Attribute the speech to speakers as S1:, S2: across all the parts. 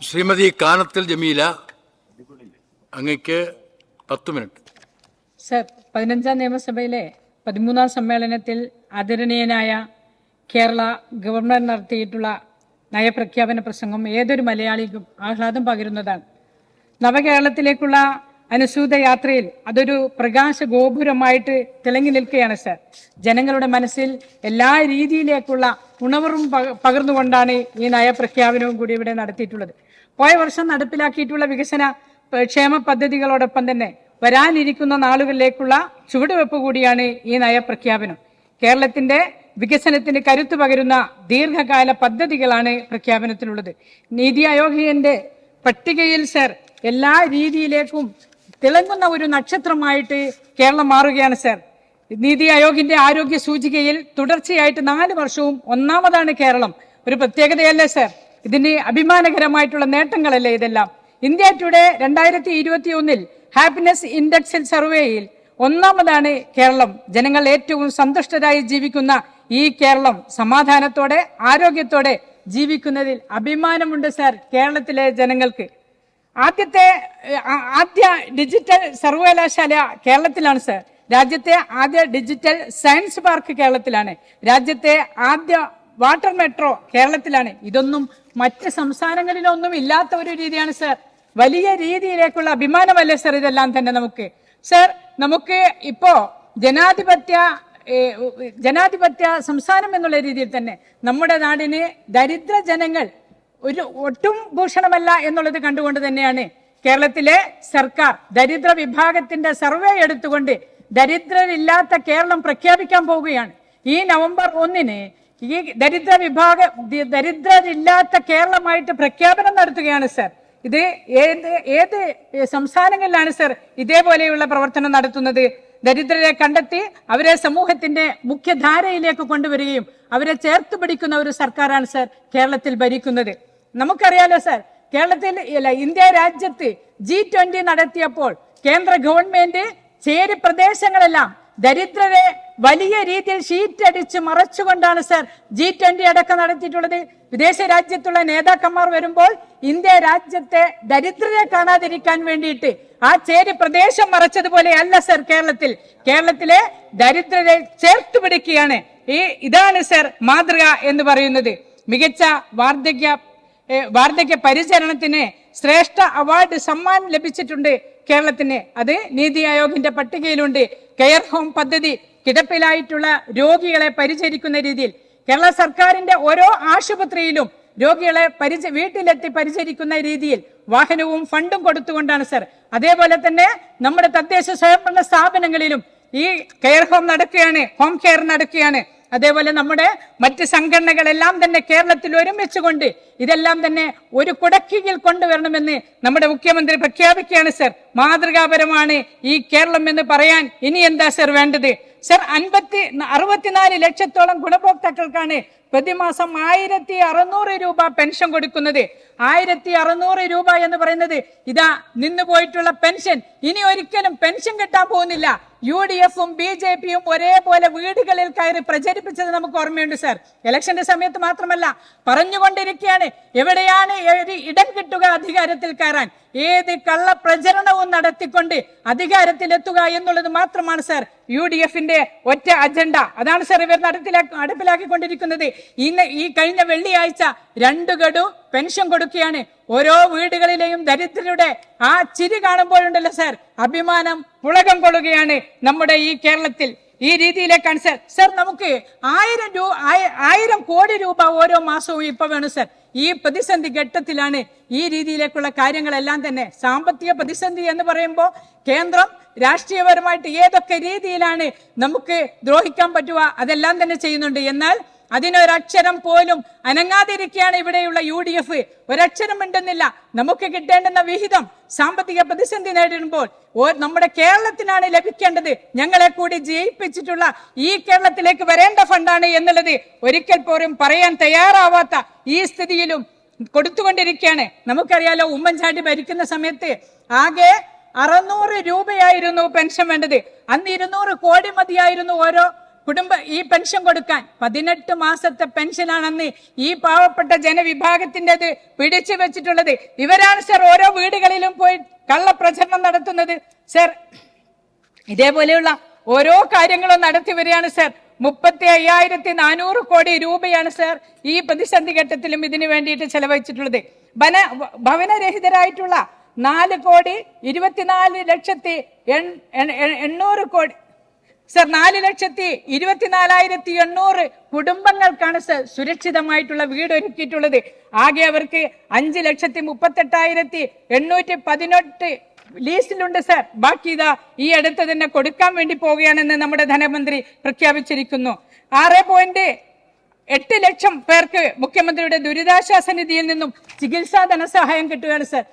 S1: ശ്രീമതി കാനത്തിൽ ജമീല, അങ്ങയ്ക്ക് 10 minute.
S2: Sir, 15ാം നിയമസഭയിലെ 13ാം സമ്മേളനത്തിൽ ആദരണീയനായ കേരള ഗവർണർ നടത്തിയിട്ടുള്ള നയപ്രഖ്യാപന പ്രസംഗം ഏതൊരു മലയാളിക്കും ആഹ്ലാദം പകരുന്നതാണ്. നവകേരളത്തിലേക്കുള്ള അനുസൂത യാത്രയിൽ അതൊരു പ്രകാശ ഗോപുരമായിട്ട് തിളങ്ങി നിൽക്കുകയാണ് സർ. ജനങ്ങളുടെ മനസ്സിൽ എല്ലാ രീതിയിലേക്കുള്ള ഉണർവും പകർന്നുകൊണ്ടാണ് ഈ നയപ്രഖ്യാപനവും കൂടി ഇവിടെ നടത്തിയിട്ടുള്ളത്. പോയ വർഷം നടപ്പിലാക്കിയിട്ടുള്ള വികസന ക്ഷേമ പദ്ധതികളോടൊപ്പം തന്നെ വരാനിരിക്കുന്ന നാളുകളിലേക്കുള്ള ചുവടുവെപ്പ് കൂടിയാണ് ഈ നയപ്രഖ്യാപനം. കേരളത്തിന്റെ വികസനത്തിന് കരുത്തു പകരുന്ന ദീർഘകാല പദ്ധതികളാണ് പ്രഖ്യാപനത്തിലുള്ളത്. നീതി ആയോഗിന്റെ പട്ടികയിൽ സർ എല്ലാ രീതിയിലേക്കും തിളങ്ങുന്ന ഒരു നക്ഷത്രമായിട്ട് കേരളം മാറുകയാണ് സർ. നീതി ആയോഗിന്റെ ആരോഗ്യ സൂചികയിൽ തുടർച്ചയായിട്ട് 4 വർഷവും ഒന്നാമതാണ് കേരളം. ഒരു പ്രത്യേകതയല്ലേ സർ? ഇതിന് അഭിമാനകരമായിട്ടുള്ള നേട്ടങ്ങളല്ലേ ഇതെല്ലാം? ഇന്ത്യ ടുഡേ 2021 ഹാപ്പിനെസ് ഇൻഡെക്സിൽ സർവേയിൽ ഒന്നാമതാണ് കേരളം. ജനങ്ങൾ ഏറ്റവും സന്തുഷ്ടരായി ജീവിക്കുന്ന ഈ കേരളം സമാധാനത്തോടെ ആരോഗ്യത്തോടെ ജീവിക്കുന്നതിൽ അഭിമാനമുണ്ട് സർ കേരളത്തിലെ ജനങ്ങൾക്ക്. ആദ്യ ഡിജിറ്റൽ സർവകലാശാല കേരളത്തിലാണ് സർ. രാജ്യത്തെ ആദ്യ ഡിജിറ്റൽ സയൻസ് പാർക്ക് കേരളത്തിലാണ്. രാജ്യത്തെ ആദ്യ വാട്ടർ മെട്രോ കേരളത്തിലാണ്. ഇതൊന്നും മറ്റ് സംസ്ഥാനങ്ങളിലൊന്നും ഇല്ലാത്ത ഒരു രീതിയാണ് സർ. വലിയ രീതിയിലേക്കുള്ള അഭിമാനമല്ലേ സർ ഇതെല്ലാം തന്നെ നമുക്ക്? സർ, നമുക്ക് ഇപ്പോ ജനാധിപത്യ സംസ്ഥാനം എന്നുള്ള രീതിയിൽ തന്നെ നമ്മുടെ നാടിന് ദരിദ്ര ജനങ്ങൾ ഒട്ടും ഭൂഷണമല്ല എന്നുള്ളത് കണ്ടുകൊണ്ട് തന്നെയാണ് കേരളത്തിലെ സർക്കാർ ദരിദ്ര വിഭാഗത്തിന്റെ സർവേ എടുത്തുകൊണ്ട് ദരിദ്രരില്ലാത്ത കേരളം പ്രഖ്യാപിക്കാൻ പോവുകയാണ്. ഈ നവംബർ 1 ഈ ദരിദ്രരില്ലാത്ത കേരളമായിട്ട് പ്രഖ്യാപനം നടത്തുകയാണ് സർ. ഇത് ഏത് സംസ്ഥാനങ്ങളിലാണ് സർ ഇതേപോലെയുള്ള പ്രവർത്തനം നടത്തുന്നത്? ദരിദ്രരെ കണ്ടെത്തി അവരെ സമൂഹത്തിന്റെ മുഖ്യധാരയിലേക്ക് കൊണ്ടുവരികയും അവരെ ചേർത്ത് പിടിക്കുന്ന ഒരു സർക്കാരാണ് സർ കേരളത്തിൽ ഭരിക്കുന്നത്. നമുക്കറിയാലോ സർ, കേരളത്തിൽ ഇന്ത്യ രാജ്യത്ത് G20 നടത്തിയപ്പോൾ കേന്ദ്ര ഗവൺമെന്റ് ചേരി പ്രദേശങ്ങളെല്ലാം ദരിദ്രരെ വലിയ രീതിയിൽ ഷീറ്റടിച്ച് മറച്ചുകൊണ്ടാണ് സർ G20 അടക്കം നടത്തിയിട്ടുള്ളത്. വിദേശ രാജ്യത്തുള്ള നേതാക്കന്മാർ വരുമ്പോൾ ഇന്ത്യ രാജ്യത്തെ ദരിദ്രരെ കാണാതിരിക്കാൻ വേണ്ടിയിട്ട് ആ ചേരി പ്രദേശം മറച്ചതുപോലെ അല്ല സർ കേരളത്തിലെ ദരിദ്രരെ ചേർത്ത് പിടിക്കുകയാണ്. ഇതാണ് സർ മാതൃക എന്ന് പറയുന്നത്. മികച്ച വാർദ്ധക്യ പരിചരണത്തിന് ശ്രേഷ്ഠ അവാർഡ് സമ്മാനം ലഭിച്ചിട്ടുണ്ട് കേരളത്തിന്. അത് നീതി ആയോഗിന്റെ പട്ടികയിലുണ്ട്. കെയർ ഹോം പദ്ധതി കിടപ്പിലായിട്ടുള്ള രോഗികളെ പരിചരിക്കുന്ന രീതിയിൽ കേരള സർക്കാരിന്റെ ഓരോ ആശുപത്രിയിലും രോഗികളെ വീട്ടിലെത്തി പരിചരിക്കുന്ന രീതിയിൽ വാഹനവും ഫണ്ടും കൊടുത്തുകൊണ്ടാണ് സർ. അതേപോലെ തന്നെ നമ്മുടെ തദ്ദേശ സ്വയംഭരണ സ്ഥാപനങ്ങളിലും ഈ കെയർ ഹോം നടക്കുകയാണ്, ഹോം കെയർ നടക്കുകയാണ്. അതേപോലെ നമ്മുടെ മറ്റ് സംഘടനകളെല്ലാം തന്നെ കേരളത്തിൽ ഒരുമിച്ചുകൊണ്ട് ഇതെല്ലാം തന്നെ ഒരു കുടക്കീഴിൽ കൊണ്ടുവരണമെന്ന് നമ്മുടെ മുഖ്യമന്ത്രി പ്രഖ്യാപിക്കുകയാണ് സർ. മാതൃകാപരമാണ് ഈ കേരളം എന്ന് പറയാൻ ഇനി എന്താ സർ വേണ്ടത്? സർ, 64 ലക്ഷത്തോളം ഗുണഭോക്താക്കൾക്കാണ് പ്രതിമാസം 1600 രൂപ പെൻഷൻ കൊടുക്കുന്നത്. 1600 രൂപ എന്ന് പറയുന്നത് ഇതാ നിന്നുപോയിട്ടുള്ള പെൻഷൻ. ഇനി ഒരിക്കലും പെൻഷൻ കിട്ടാൻ പോകുന്നില്ല. UDF-ഉം BJP-യും ഒരേപോലെ വീടുകളിൽ കയറി പ്രചരിപ്പിച്ചത് നമുക്ക് ഓർമ്മയുണ്ട് സർ. ഇലക്ഷന്റെ സമയത്ത് മാത്രമല്ല, പറഞ്ഞുകൊണ്ടിരിക്കുകയാണ് എവിടെയാണ് ഇടം കിട്ടുക അധികാരത്തിൽ കയറാൻ, ഏത് കള്ള പ്രചരണവും നടത്തിക്കൊണ്ട് അധികാരത്തിലെത്തുക എന്നുള്ളത് മാത്രമാണ് സർ UDF-ന്റെ ഒറ്റ അജണ്ട. അതാണ് സർ ഇവർ നടപ്പിലാക്കിക്കൊണ്ടിരിക്കുന്നത്. ഈ കഴിഞ്ഞ വെള്ളിയാഴ്ച 2 ഗഡു പെൻഷൻ കൊടുക്കുകയാണ്. ഓരോ വീടുകളിലെയും ദരിദ്രരുടെ ആ ചിരി കാണുമ്പോഴുണ്ടല്ലോ സർ, അഭിമാനം പുളകം കൊള്ളുകയാണ് നമ്മുടെ ഈ കേരളത്തിൽ. ഈ രീതിയിലേക്കാണ് സർ. സർ, നമുക്ക് 1000 കോടി രൂപ ഓരോ മാസവും ഇപ്പൊ വേണം സർ. ഈ പ്രതിസന്ധി ഘട്ടത്തിലാണ് ഈ രീതിയിലേക്കുള്ള കാര്യങ്ങളെല്ലാം തന്നെ. സാമ്പത്തിക പ്രതിസന്ധി എന്ന് പറയുമ്പോൾ കേന്ദ്രം രാഷ്ട്രീയപരമായിട്ട് ഏതൊക്കെ രീതിയിലാണ് നമുക്ക് ദ്രോഹിക്കാൻ പറ്റുക അതെല്ലാം തന്നെ ചെയ്യുന്നുണ്ട്. എന്നാൽ അതിനൊരക്ഷരം പോലും അനങ്ങാതിരിക്കുകയാണ് ഇവിടെയുള്ള UDF. ഒരക്ഷരം മിണ്ടുന്നില്ല. നമുക്ക് കിട്ടേണ്ടുന്ന വിഹിതം സാമ്പത്തിക പ്രതിസന്ധി നേരിടുമ്പോൾ നമ്മുടെ കേരളത്തിനാണ് ലഭിക്കേണ്ടത്. ഞങ്ങളെ കൂടി ജയിപ്പിച്ചിട്ടുള്ള ഈ കേരളത്തിലേക്ക് വരേണ്ട ഫണ്ടാണ് എന്നുള്ളത് ഒരിക്കൽ പോലും പറയാൻ തയ്യാറാവാത്ത ഈ സ്ഥിതിയിലും കൊടുത്തുകൊണ്ടിരിക്കുകയാണ്. നമുക്കറിയാലോ, ഉമ്മൻചാണ്ടി ഭരിക്കുന്ന സമയത്ത് ആകെ 600 രൂപയായിരുന്നു പെൻഷൻ വേണ്ടത്. അന്ന് 200 കോടി മതിയായിരുന്നു ഓരോ ഈ പെൻഷൻ കൊടുക്കാൻ 18 മാസത്തെ പെൻഷനാണെന്ന് ഈ പാവപ്പെട്ട ജനവിഭാഗത്തിൻ്റെത് പിടിച്ചു വെച്ചിട്ടുള്ളത്. ഇവരാണ് സർ ഓരോ വീടുകളിലും പോയി കള്ളപ്രചരണം നടത്തുന്നത്. സർ ഇതേപോലെയുള്ള ഓരോ കാര്യങ്ങളും നടത്തി വരികയാണ് സർ. 35,400 കോടി രൂപയാണ് സർ ഈ പ്രതിസന്ധി ഘട്ടത്തിലും ഇതിനു വേണ്ടിയിട്ട് ചെലവഴിച്ചിട്ടുള്ളത്. ഭവനരഹിതരായിട്ടുള്ള 4,24,800 കോടി സർ 4,24,800 കുടുംബങ്ങൾക്കാണ് സർ സുരക്ഷിതമായിട്ടുള്ള വീട് ഒരുക്കിയിട്ടുള്ളത്. ആകെ അവർക്ക് 5,38,818 ലീസ്റ്റിലുണ്ട് സർ. ബാക്കി ഇതാ ഈ അടുത്ത് തന്നെ കൊടുക്കാൻ വേണ്ടി പോവുകയാണെന്ന് നമ്മുടെ ധനമന്ത്രി പ്രഖ്യാപിച്ചിരിക്കുന്നു. 6.8 ലക്ഷം പേർക്ക് മുഖ്യമന്ത്രിയുടെ ദുരിതാശ്വാസ നിധിയിൽ നിന്നും ചികിത്സാ ധനസഹായം കിട്ടുകയാണ് സർ.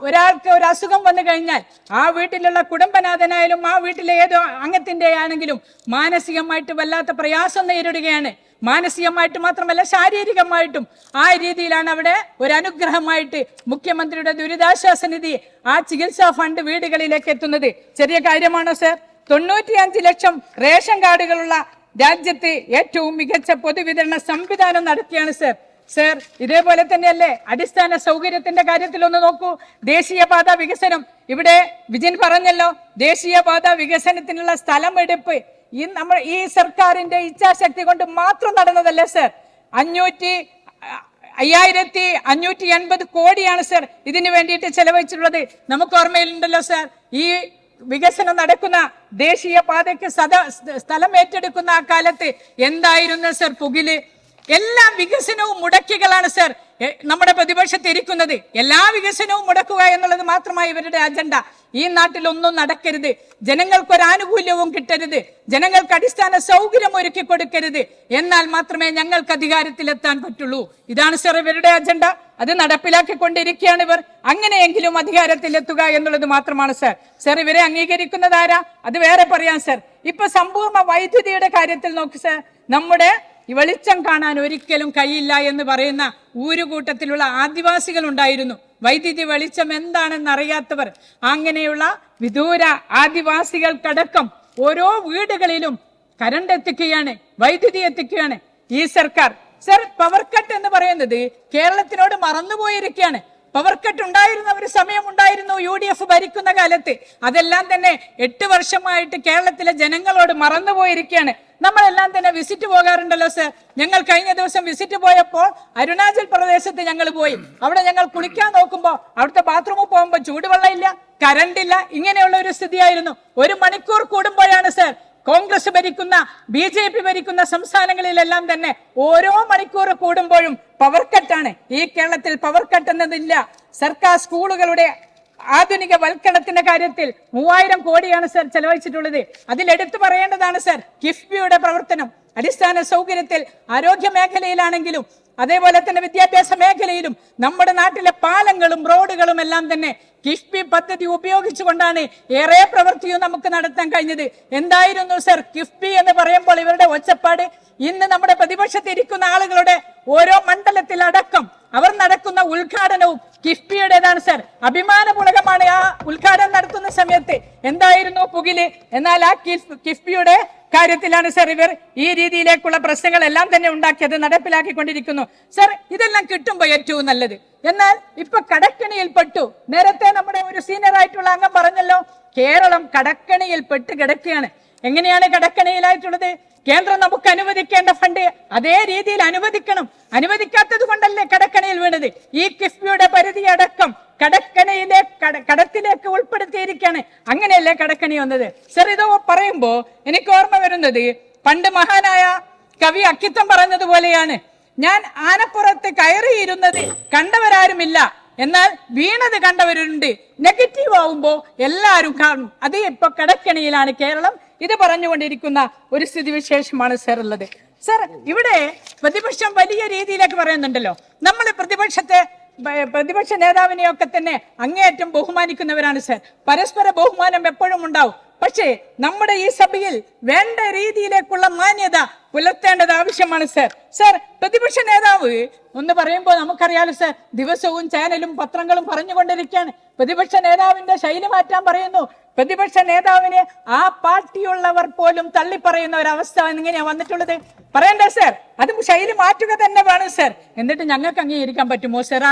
S2: ഒരാൾക്ക് ഒരു അസുഖം വന്നു കഴിഞ്ഞാൽ ആ വീട്ടിലുള്ള കുടുംബനാഥനായാലും ആ വീട്ടിലെ ഏതോ അംഗത്തിന്റെ ആണെങ്കിലും മാനസികമായിട്ട് വല്ലാത്ത പ്രയാസം നേരിടുകയാണ്. മാനസികമായിട്ട് മാത്രമല്ല ശാരീരികമായിട്ടും ആ രീതിയിലാണ് അവിടെ ഒരു അനുഗ്രഹമായിട്ട് മുഖ്യമന്ത്രിയുടെ ദുരിതാശ്വാസ നിധി ആ ചികിത്സാ ഫണ്ട് വീടുകളിലേക്ക് എത്തുന്നത്. ചെറിയ കാര്യമാണോ സർ? 95 ലക്ഷം റേഷൻ കാർഡുകളുള്ള രാജ്യത്ത് ഏറ്റവും മികച്ച പൊതുവിതരണ സംവിധാനം നടത്തിയാണ് സർ. സർ ഇതേപോലെ തന്നെയല്ലേ അടിസ്ഥാന സൗകര്യത്തിന്റെ കാര്യത്തിൽ ഒന്ന് നോക്കൂ. ദേശീയപാത വികസനം, ഇവിടെ വിജിൻ പറഞ്ഞല്ലോ, ദേശീയപാത വികസനത്തിനുള്ള സ്ഥലമെടുപ്പ് ഈ സർക്കാരിന്റെ ഇച്ഛാശക്തി കൊണ്ട് മാത്രം നടന്നതല്ലേ സർ. 5,580 കോടിയാണ് സർ ഇതിനു വേണ്ടിയിട്ട് ചെലവഴിച്ചിട്ടുള്ളത്. നമുക്ക് ഓർമ്മയിലുണ്ടല്ലോ സർ, ഈ വികസനം നടക്കുന്ന ദേശീയപാതയ്ക്ക് സ്ഥലം ഏറ്റെടുക്കുന്ന ആ കാലത്ത് എന്തായിരുന്നു സർ പുകില്? എല്ലാ വികസനവും മുടക്കികളാണ് സർ നമ്മുടെ പ്രതിപക്ഷത്ത് ഇരിക്കുന്നത്. എല്ലാ വികസനവും മുടക്കുക എന്നുള്ളത് മാത്രമായി ഇവരുടെ അജണ്ട. ഈ നാട്ടിൽ ഒന്നും നടക്കരുത്, ജനങ്ങൾക്കൊരാനുകൂല്യവും കിട്ടരുത്, ജനങ്ങൾക്ക് അടിസ്ഥാന സൗകര്യം ഒരുക്കി കൊടുക്കരുത്, എന്നാൽ മാത്രമേ ഞങ്ങൾക്ക് അധികാരത്തിലെത്താൻ പറ്റുള്ളൂ. ഇതാണ് സർ ഇവരുടെ അജണ്ട. അത് നടപ്പിലാക്കിക്കൊണ്ടിരിക്കുകയാണ് ഇവർ. അങ്ങനെയെങ്കിലും അധികാരത്തിലെത്തുക എന്നുള്ളത് മാത്രമാണ് സർ. സർ ഇവരെ അംഗീകരിക്കുന്നത് ആരാ? അത് വേറെ പറയാം സർ. ഇപ്പൊ സമ്പൂർണ്ണ വൈദ്യുതിയുടെ കാര്യത്തിൽ നോക്ക് സർ, നമ്മുടെ വെളിച്ചം കാണാൻ ഒരിക്കലും കഴിയില്ല എന്ന് പറയുന്ന ഊരുകൂട്ടത്തിലുള്ള ആദിവാസികൾ ഉണ്ടായിരുന്നു. വൈദ്യുതി വെളിച്ചം എന്താണെന്ന് അറിയാത്തവർ, അങ്ങനെയുള്ള വിദൂര ആദിവാസികൾക്കടക്കം ഓരോ വീടുകളിലും കറണ്ട് എത്തിക്കുകയാണ്, വൈദ്യുതി എത്തിക്കുകയാണ് ഈ സർക്കാർ. സർ പവർ കട്ട് എന്ന് പറയുന്നത് കേരളത്തിനോട് മറന്നുപോയിരിക്കുകയാണ്. പവർ കട്ട് ഉണ്ടായിരുന്ന ഒരു സമയമുണ്ടായിരുന്നു UDF ഭരിക്കുന്ന കാലത്ത്. അതെല്ലാം തന്നെ 8 വർഷമായിട്ട് കേരളത്തിലെ ജനങ്ങളോട് മറന്നുപോയിരിക്കുകയാണ്. നമ്മളെല്ലാം തന്നെ വിസിറ്റ് പോകാറുണ്ടല്ലോ സർ. ഞങ്ങൾ കഴിഞ്ഞ ദിവസം വിസിറ്റ് പോയപ്പോൾ അരുണാചൽ പ്രദേശത്ത് ഞങ്ങൾ പോയി. അവിടെ ഞങ്ങൾ കുളിക്കാൻ നോക്കുമ്പോൾ അവിടുത്തെ ബാത്റൂമിൽ പോകുമ്പോൾ ചൂടുവെള്ളം ഇല്ല, കറണ്ട് ഇല്ല, ഇങ്ങനെയുള്ള ഒരു സ്ഥിതിയായിരുന്നു. 1 മണിക്കൂർ കൂടുമ്പോഴാണ് സർ കോൺഗ്രസ് ഭരിക്കുന്ന BJP ഭരിക്കുന്ന സംസ്ഥാനങ്ങളിലെല്ലാം തന്നെ ഓരോ മണിക്കൂർ കൂടുമ്പോഴും പവർ കട്ടാണ്. ഈ കേരളത്തിൽ പവർ കട്ട് എന്നതില്ല. സർക്കാർ സ്കൂളുകളുടെ ആധുനിക വൽക്കരണത്തിന്റെ കാര്യത്തിൽ 3000 കോടിയാണ് സർ ചെലവഴിച്ചിട്ടുള്ളത്. അതിൽ എടുത്തു പറയേണ്ടതാണ് സർ കിഫ്ബിയുടെ പ്രവർത്തനം. അടിസ്ഥാന സൗകര്യത്തിൽ ആരോഗ്യ മേഖലയിലാണെങ്കിലും അതേപോലെ തന്നെ വിദ്യാഭ്യാസ മേഖലയിലും നമ്മുടെ നാട്ടിലെ പാലങ്ങളും റോഡുകളും എല്ലാം തന്നെ കിഫ്ബി പദ്ധതി ഉപയോഗിച്ചുകൊണ്ടാണ് ഏറെ പ്രവൃത്തിയും നമുക്ക് നടത്താൻ കഴിഞ്ഞത്. എന്തായിരുന്നു സർ കിഫ്ബി എന്ന് പറയുമ്പോൾ ഇവരുടെ ഒച്ചപ്പാട്? ഇന്ന് നമ്മുടെ പ്രതിപക്ഷത്ത് ഇരിക്കുന്ന ആളുകളുടെ ഓരോ മണ്ഡലത്തിലടക്കം അവർ നടക്കുന്ന ഉദ്ഘാടനവും കിഫ്ബിയുടേതാണ് സർ. അഭിമാനപുളകമാണ് ആ ഉദ്ഘാടനം നടത്തുന്ന സമയത്ത്. എന്തായിരുന്നു പുകില്? എന്നാൽ ആ കിഫ്ബിയുടെ കാര്യത്തിലാണ് സർ ഇവർ ഈ രീതിയിലേക്കുള്ള പ്രശ്നങ്ങളെല്ലാം തന്നെ ഉണ്ടാക്കിയത് നടപ്പിലാക്കിക്കൊണ്ടിരിക്കുന്നു. സർ ഇതെല്ലാം കിട്ടുമ്പോൾ ഏറ്റവും നല്ലത്. എന്നാൽ ഇപ്പൊ കടക്കണിയിൽ പെട്ടു. നേരത്തെ നമ്മുടെ ഒരു സീനിയർ ആയിട്ടുള്ള അംഗം പറഞ്ഞല്ലോ, കേരളം കടക്കണിയിൽ പെട്ട് കിടക്കുകയാണ്. എങ്ങനെയാണ് കടക്കണിയിലായിട്ടുള്ളത്? കേന്ദ്രം നമുക്ക് അനുവദിക്കേണ്ട ഫണ്ട് അതേ രീതിയിൽ അനുവദിക്കണം. അനുവദിക്കാത്തത് കൊണ്ടല്ലേ കടക്കണിയിൽ വീണത്. ഈ കിഫ്ബിയുടെ പരിധി അടക്കം കടക്കണിയിലെ കടത്തിലേക്ക് ഉൾപ്പെടുത്തിയിരിക്കുകയാണ്. അങ്ങനെയല്ലേ കടക്കണി വന്നത് സർ? ഇത് പറയുമ്പോ എനിക്ക് ഓർമ്മ വരുന്നത് പണ്ട് മഹാനായ കവി അക്കിത്തം പറഞ്ഞതുപോലെയാണ്, ഞാൻ ആനപ്പുറത്ത് കയറിയിരുന്നത് കണ്ടവരാരുമില്ല, എന്നാൽ വീണത് കണ്ടവരുണ്ട്. നെഗറ്റീവ് ആവുമ്പോ എല്ലാവരും കാണും. അത് ഇപ്പൊ കടക്കണിയിലാണ് കേരളം. ഇത് പറഞ്ഞുകൊണ്ടിരിക്കുന്ന ഒരു സ്ഥിതിവിശേഷമാണ് സർ ഉള്ളത്. സർ ഇവിടെ പ്രതിപക്ഷം വലിയ രീതിയിലേക്ക് പറയുന്നുണ്ടല്ലോ. നമ്മൾ പ്രതിപക്ഷ നേതാവിനെയൊക്കെ തന്നെ അങ്ങേയറ്റം ബഹുമാനിക്കുന്നവരാണ് സർ. പരസ്പര ബഹുമാനം എപ്പോഴും ഉണ്ടാവും. പക്ഷേ നമ്മുടെ ഈ സഭയിൽ വേണ്ട രീതിയിലേക്കുള്ള മാന്യത പുലർത്തേണ്ടത് ആവശ്യമാണ് സർ. സർ, പ്രതിപക്ഷ നേതാവ് ഒന്ന് പറയുമ്പോൾ നമുക്കറിയാലോ സർ, ദിവസവും ചാനലും പത്രങ്ങളും പറഞ്ഞുകൊണ്ടിരിക്കുകയാണ്. പ്രതിപക്ഷ നേതാവിന്റെ ശൈലി മാറ്റാൻ പറയുന്നു. പ്രതിപക്ഷ നേതാവിനെ ആ പാർട്ടിയുള്ളവർ പോലും തള്ളിപ്പറയുന്ന ഒരവസ്ഥ എങ്ങനെയാ വന്നിട്ടുള്ളത്? പറയണ്ടേ സർ? അത് ശൈലി മാറ്റുക തന്നെ വേണം സർ. എന്നിട്ട് ഞങ്ങൾക്ക് അംഗീകരിക്കാൻ പറ്റുമോ സർ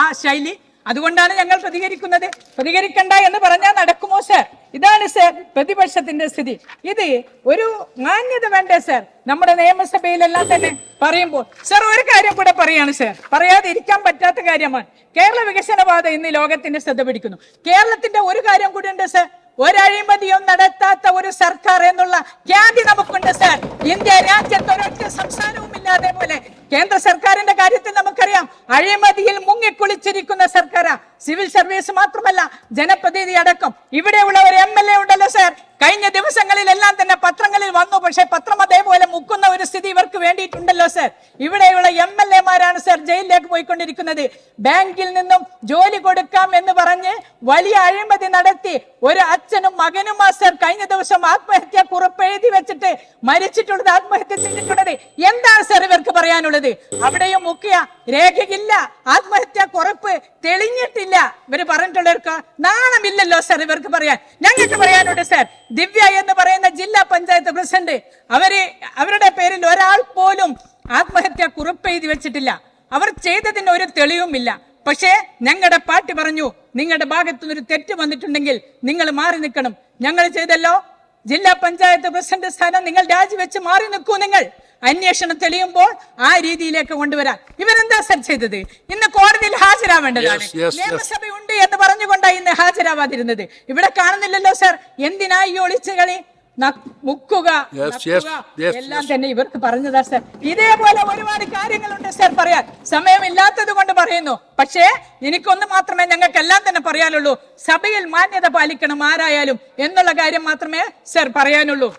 S2: ആ ശൈലി? അതുകൊണ്ടാണ് ഞങ്ങൾ പ്രതികരിക്കുന്നത്. പ്രതികരിക്കണ്ട എന്ന് പറഞ്ഞാൽ നടക്കുമോ സർ? ഇതാണ് സർ പ്രതിപക്ഷത്തിന്റെ സ്ഥിതി. ഇത് ഒരു മാന്യത വേണ്ടേ സർ നമ്മുടെ നിയമസഭയിലെല്ലാം തന്നെ പറയുമ്പോൾ? സർ, ഒരു കാര്യം കൂടെ പറയാണ് സർ, പറയാതെ ഇരിക്കാൻ പറ്റാത്ത കാര്യമാണ്. കേരള വികസനപാത ഇന്ന് ലോകത്തിന്റെ ശ്രദ്ധ പിടിക്കുന്നു. കേരളത്തിന്റെ ഒരു കാര്യം കൂടി ഉണ്ട് സർ, ഒരഴിമതിയും നടത്താത്ത ഒരു സർക്കാർ എന്നുള്ള ഖ്യാതി നമുക്കുണ്ട് സർ. ഇന്ത്യ രാജ്യത്ത് ഒരൊറ്റ സംസ്ഥാനവും ഇല്ലാതെ പോലെ കേന്ദ്ര സർക്കാരിന്റെ കാര്യത്തിൽ നമുക്കറിയാം, അഴിമതിയിൽ മുങ്ങിക്കുളിച്ചിരിക്കുന്ന സർക്കാരാ. സിവിൽ സർവീസ് മാത്രമല്ല, ജനപ്രതിനിധി അടക്കം. ഇവിടെയുള്ള ഒരു MLA ഉണ്ടല്ലോ സർ, കഴിഞ്ഞ ദിവസങ്ങളിലെല്ലാം തന്നെ പത്രങ്ങളിൽ വന്നു. പക്ഷെ പത്രം അതേപോലെ മുക്കുന്ന ഒരു സ്ഥിതി ഇവർക്ക് വേണ്ടിയിട്ടുണ്ടല്ലോ സർ. ഇവിടെയുള്ള MLA-മാരാണ് സർ ജയിലിലേക്ക് പോയിക്കൊണ്ടിരിക്കുന്നത്. ബാങ്കിൽ നിന്നും ജോലി കൊടുക്കാം എന്ന് പറഞ്ഞ് വലിയ അഴിമതി നടത്തി ഒരു അച്ഛനും മകനുമാ സർ കഴിഞ്ഞ ദിവസം ആത്മഹത്യാ കുറിപ്പ് എഴുതി വെച്ചിട്ട് മരിച്ചിട്ടുള്ളത്, ആത്മഹത്യ ചെയ്തിട്ടുള്ളത്. എന്താണ് സർ ഇവർക്ക് പറയാനുള്ളത്? അവിടെയും മുഖ്യ രേഖയില്ല, ആത്മഹത്യാ കുറിപ്പ് തെളിഞ്ഞിട്ടില്ല. ഇവര് പറഞ്ഞിട്ടുള്ളവർക്ക് നാണമില്ലല്ലോ സർ ഇവർക്ക് പറയാൻ. ഞങ്ങൾക്ക് പറയാനുണ്ട് സർ, ദിവ്യ എന്ന് പറയുന്ന ജില്ലാ പഞ്ചായത്ത് പ്രസിഡന്റ്, അവരുടെ പേരിൽ ഒരാൾ പോലും ആത്മഹത്യാ കുറിപ്പ് എഴുതി വെച്ചിട്ടില്ല. അവർ ചെയ്തതിന് ഒരു തെളിവുമില്ല. പക്ഷേ ഞങ്ങളുടെ പാർട്ടി പറഞ്ഞു, നിങ്ങളുടെ ഭാഗത്തുനിന്നൊരു തെറ്റ് വന്നിട്ടുണ്ടെങ്കിൽ നിങ്ങൾ മാറി നിൽക്കണം. ഞങ്ങൾ ചെയ്തല്ലോ. ജില്ലാ പഞ്ചായത്ത് പ്രസിഡന്റ് സ്ഥാനം നിങ്ങൾ രാജിവെച്ച് മാറി നിൽക്കൂ. നിങ്ങൾ അന്വേഷണം തെളിയുമ്പോൾ ആ രീതിയിലേക്ക് കൊണ്ടുവരാൻ. ഇവരെന്താ സർ ചെയ്തത്? ഇന്ന് കോടതിയിൽ ഹാജരാവേണ്ടതാണ്. നിയമസഭയുണ്ട് എന്ന് പറഞ്ഞുകൊണ്ടാണ് ഇന്ന് ഹാജരാവാതിരുന്നത്. ഇവിടെ കാണുന്നില്ലല്ലോ സർ. എന്തിനാ ഈ ഒളിച്ചുകളി? മുക്കുക എല്ലാം തന്നെ ഇവർക്ക് പറഞ്ഞതാ സർ. ഇതേപോലെ ഒരുപാട് കാര്യങ്ങളുണ്ട് സർ പറയാൻ. സമയമില്ലാത്തത് കൊണ്ട് പറയുന്നു. പക്ഷേ എനിക്കൊന്ന് മാത്രമേ ഞങ്ങൾക്ക് എല്ലാം തന്നെ പറയാനുള്ളൂ, സഭയിൽ മാന്യത പാലിക്കണം ആരായാലും എന്നുള്ള കാര്യം മാത്രമേ സർ പറയാനുള്ളൂ.